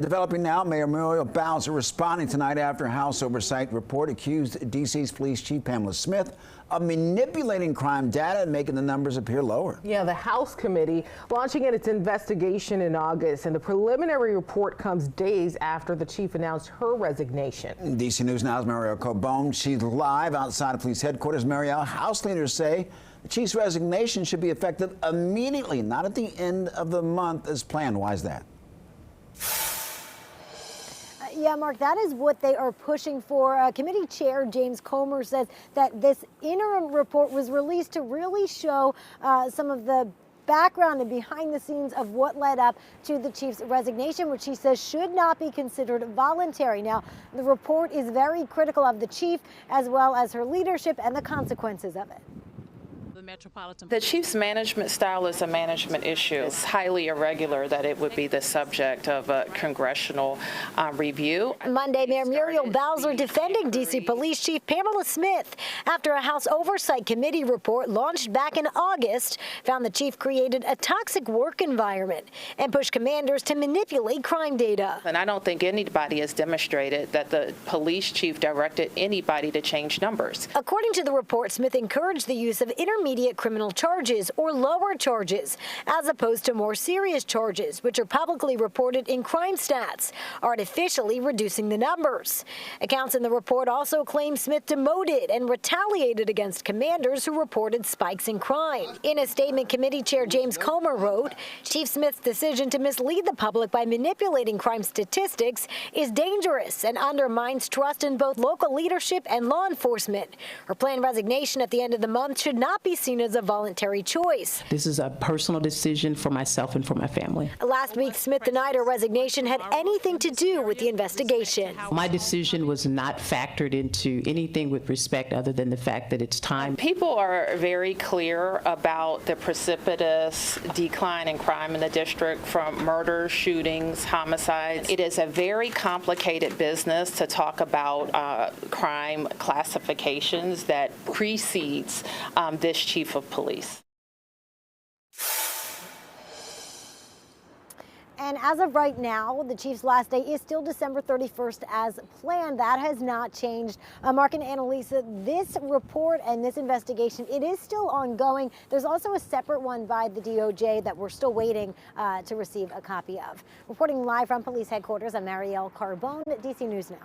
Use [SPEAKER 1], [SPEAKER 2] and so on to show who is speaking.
[SPEAKER 1] Developing now, Mayor Muriel Bowser responding tonight after a House Oversight report accused D.C.'s Police Chief Pamela Smith of manipulating crime data and making the numbers appear lower.
[SPEAKER 2] Yeah, the House Committee launching its investigation in August, and the preliminary report comes days after the chief announced her resignation. D.C.
[SPEAKER 1] News Now's Marielle Carbone. She's live outside of police headquarters. Marielle, House leaders say the chief's resignation should be effective immediately, not at the end of the month as planned. Why is that?
[SPEAKER 3] Yeah, Mark, that is what they are pushing for. Committee Chair James Comer says that this interim report was released to really show some of the background and behind the scenes of what led up to the chief's resignation, which he says should not be considered voluntary. Now, the report is very critical of the chief as well as her leadership and the consequences of it.
[SPEAKER 4] The chief's management style is a management issue. It's highly irregular that it would be the subject of a congressional review.
[SPEAKER 3] Monday, Mayor Muriel Bowser defending D.C. Police Chief Pamela Smith after a House Oversight Committee report launched back in August found the chief created a toxic work environment and pushed commanders to manipulate crime data.
[SPEAKER 4] And I don't think anybody has demonstrated that the police chief directed anybody to change numbers.
[SPEAKER 3] According to the report, Smith encouraged the use of intermediate criminal charges or lower charges, as opposed to more serious charges, which are publicly reported in crime stats, artificially reducing the numbers. Accounts in the report also claim Smith demoted and retaliated against commanders who reported spikes in crime. In a statement, Committee Chair James Comer wrote, Chief Smith's decision to mislead the public by manipulating crime statistics is dangerous and undermines trust in both local leadership and law enforcement. Her planned resignation at the end of the month should not be seen as a voluntary choice.
[SPEAKER 5] This is a personal decision for myself and for my family.
[SPEAKER 3] Last week, Smith denied her resignation had anything to do with the investigation.
[SPEAKER 5] My decision was not factored into anything with respect other than the fact that it's time.
[SPEAKER 4] People are very clear about the precipitous decline in crime in the district from murders, shootings, homicides. It is a very complicated business to talk about crime classifications that precedes this chief of police.
[SPEAKER 3] And as of right now, the chief's last day is still December 31st as planned. That has not changed. Mark and Annalisa, this report and this investigation, it is still ongoing. There's also a separate one by the DOJ that we're still waiting to receive a copy of. Reporting live from police headquarters, I'm Marielle Carbone, DC News Now.